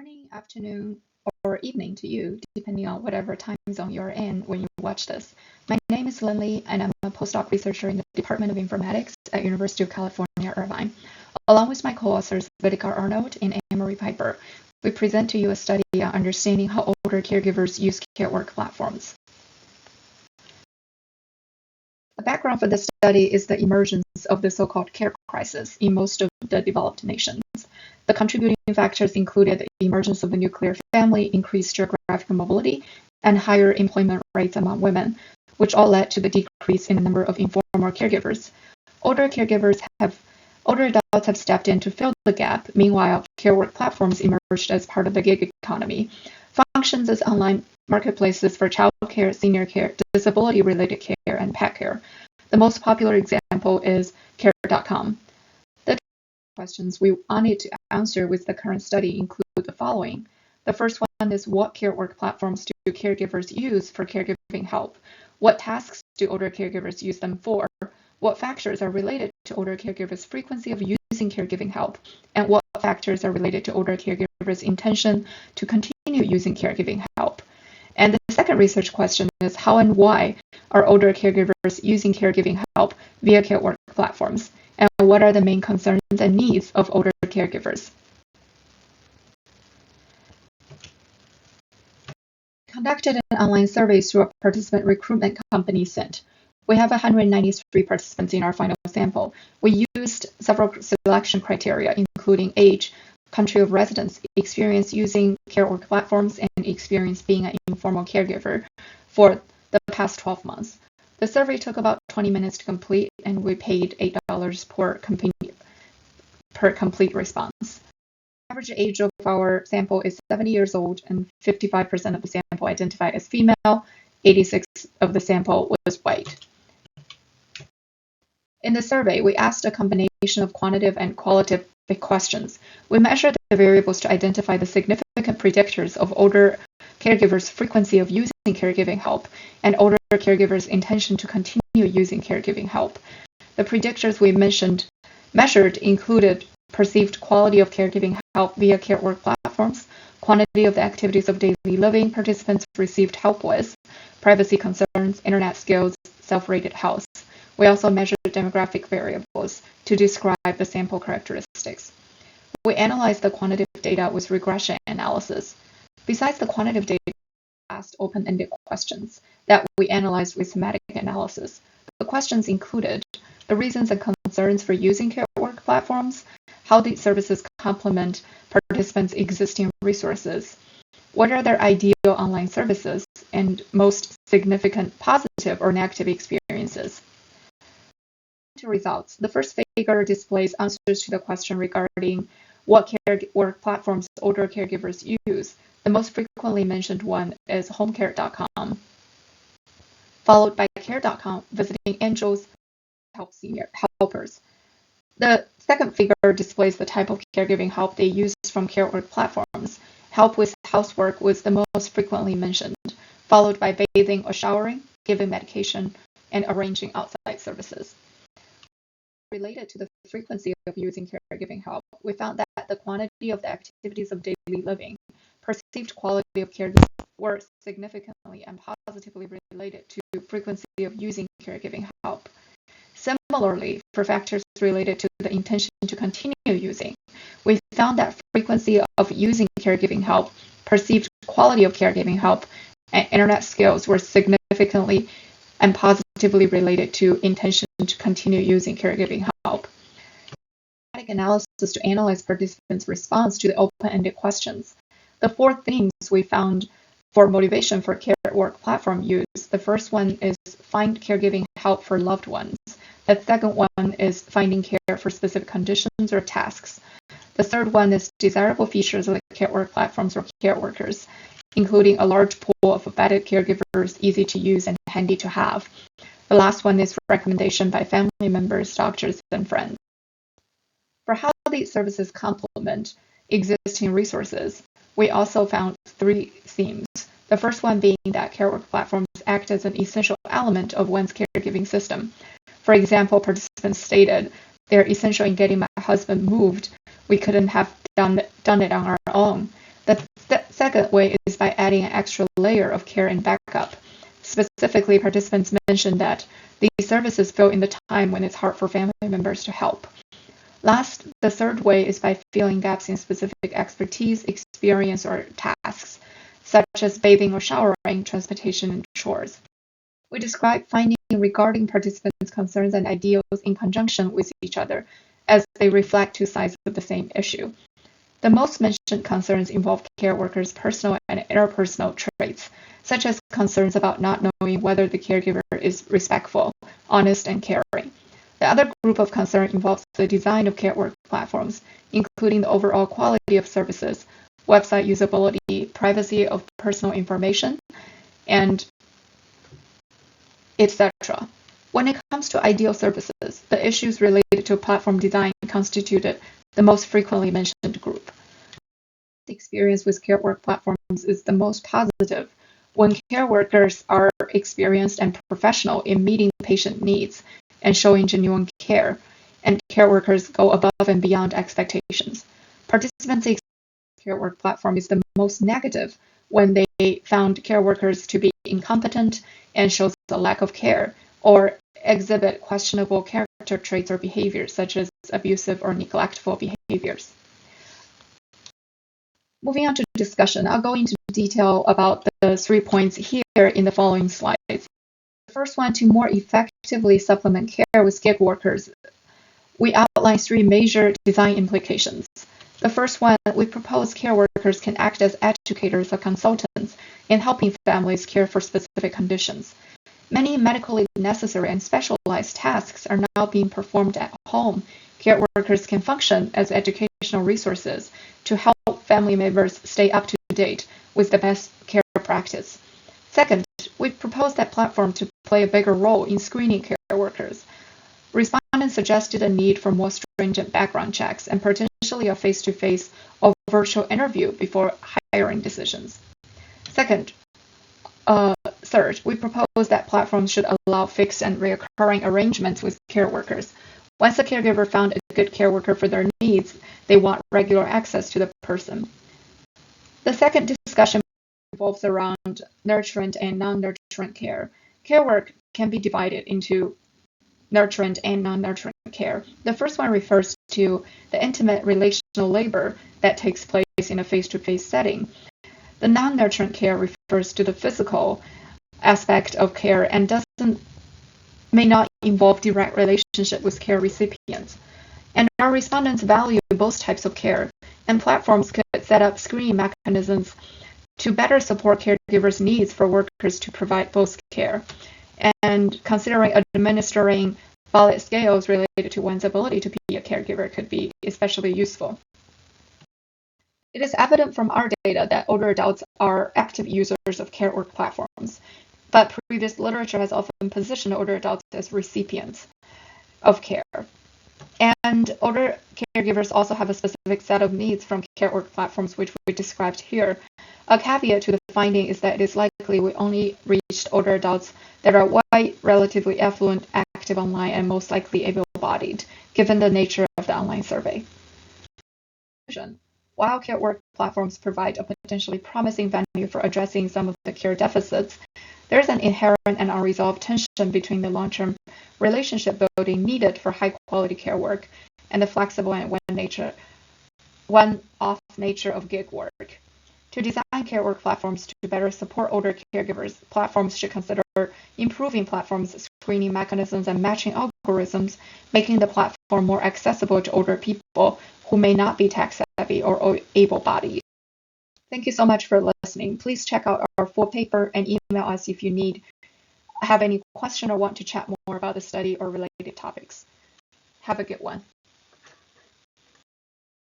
Morning, afternoon, or evening to you, depending on whatever time zone you're in when you watch this. My name is Lindley, and I'm a postdoc researcher in the Department of Informatics at University of California, Irvine. Along with my co-authors, Vitica, Arnold, and Anne-Marie Piper, we present to you a study on understanding how older caregivers use Carework platforms. The background for this study is the emergence of the so-called care crisis in most of the developed nations. The contributing factors included the emergence of the nuclear family, increased geographic mobility, and higher employment rates among women, which all led to the decrease in the number of informal caregivers. Older adults have stepped in to fill the gap. Meanwhile, Carework platforms emerged as part of the gig economy, functions as online marketplaces for childcare, senior care, disability-related care, and pet care. The most popular example is care.com. The questions we wanted to answer with the current study include the following. The first one is, what Carework platforms do caregivers use for caregiving help? What tasks do older caregivers use them for? What factors are related to older caregivers' frequency of using caregiving help? And what factors are related to older caregivers' intention to continue using caregiving help? And the second research question is, how and why are older caregivers using caregiving help via Carework platforms? And what are the main concerns and needs of older caregivers? Conducted an online survey through a participant recruitment company, Cint. We have 193 participants in our final sample. We used several selection criteria, including age, country of residence, experience using Carework platforms, and experience being an informal caregiver for the past 12 months. The survey took about 20 minutes to complete, and we paid $8 per complete response. The average age of our sample is 70 years old, and 55% of the sample identified as female, 86% of the sample was white. In the survey, we asked a combination of quantitative and qualitative questions. We measured the variables to identify the significant predictors of older caregivers' frequency of using caregiving help and older caregivers' intention to continue using caregiving help. The predictors we measured included perceived quality of caregiving help via Carework platforms, quantity of the activities of daily living participants received help with, privacy concerns, internet skills, self-rated health. We also measured demographic variables to describe the sample characteristics. We analyzed the quantitative data with regression analysis. Besides the quantitative data, we asked open-ended questions that we analyzed with thematic analysis. The questions included the reasons and concerns for using Carework platforms, how these services complement participants' existing resources, what are their ideal online services, and most significant positive or negative experiences. To results, the first figure displays answers to the question regarding what Carework platforms older caregivers use. The most frequently mentioned one is homecare.com, followed by care.com, visiting angels, help senior helpers. The second figure displays the type of caregiving help they use from Carework platforms. Help with housework was the most frequently mentioned, followed by bathing or showering, giving medication, and arranging outside services. Related to the frequency of using caregiving help, we found that the quantity of the activities of daily living, perceived quality of caregiving were significantly and positively related to frequency of using caregiving help. Similarly, for factors related to the intention to continue using, we found that frequency of using caregiving help, perceived quality of caregiving help, and internet skills were significantly and positively related to intention to continue using caregiving help. Analysis to analyze participants' response to the open-ended questions. The four themes we found for motivation for Carework platform use. The first one is find caregiving help for loved ones. The second one is finding care for specific conditions or tasks. The third one is desirable features of the Carework platforms or care workers, including a large pool of vetted caregivers, easy to use and handy to have. The last one is recommendation by family members, doctors, and friends. For how these services complement existing resources, we also found three themes. The first one being that Carework platforms act as an essential element of one's caregiving system. For example, participants stated, they're essential in getting my husband moved. We couldn't have done it on our own. The second way is by adding an extra layer of care and backup. Specifically, participants mentioned that these services fill in the time when it's hard for family members to help. Last, the third way is by filling gaps in specific expertise, experience, or tasks, such as bathing or showering, transportation, and chores. We describe findings regarding participants' concerns and ideals in conjunction with each other, as they reflect two sides of the same issue. The most mentioned concerns involve care workers' personal and interpersonal traits, such as concerns about not knowing whether the caregiver is respectful, honest, and caring. The other group of concern involves the design of Carework platforms, including the overall quality of services, website usability, privacy of personal information, and etc. When it comes to ideal services, the issues related to platform design constituted the most frequently mentioned group. The experience with Carework platforms is the most positive when care workers are experienced and professional in meeting patient needs and showing genuine care, and care workers go above and beyond expectations. Participants' experience with Carework platform is the most negative when they found care workers to be incompetent and shows a lack of care, or exhibit questionable character traits or behaviors such as abusive or neglectful behaviors. Moving on to discussion, I'll go into detail about the 3 points here in the following slides. The first one, to more effectively supplement care with gig workers, we outline 3 major design implications. The first one, we propose care workers can act as educators or consultants in helping families care for specific conditions. Many medically necessary and specialized tasks are now being performed at home. Care workers can function as educational resources to help family members stay up to date with the best care practice. Second, we propose that platform to play a bigger role in screening care workers. Respondents suggested a need for more stringent background checks and potentially a face-to-face or virtual interview before hiring decisions. Third, we propose that platforms should allow fixed and recurring arrangements with care workers. Once a caregiver found a good care worker for their needs, they want regular access to the person. The second discussion revolves around nurturant and non-nurturant care. Care work can be divided into nurturant and non-nurturant care. The first one refers to the intimate relational labor that takes place in a face-to-face setting. The non-nurturant care refers to the physical aspect of care and may not involve direct relationship with care recipients. And our respondents value both types of care, and platforms could set up screening mechanisms to better support caregivers' needs for workers to provide both care. And considering administering valid scales related to one's ability to be a caregiver could be especially useful. It is evident from our data that older adults are active users of Carework platforms, but previous literature has often positioned older adults as recipients of care. And older caregivers also have a specific set of needs from Carework platforms, which we described here. A caveat to the finding is that it is likely we only reached older adults that are white, relatively affluent, active online, and most likely able-bodied, given the nature of the online survey. While Carework platforms provide a potentially promising venue for addressing some of the care deficits, there is an inherent and unresolved tension between the long-term relationship building needed for high-quality care work and the flexible and one-off nature of gig work. To design Carework platforms to better support older caregivers, platforms should consider improving platforms' screening mechanisms and matching algorithms, making the platform more accessible to older people who may not be tech-savvy or able-bodied. Thank you so much for listening. Please check out our full paper and email us if you have any question or want to chat more about the study or related topics. Have a good one.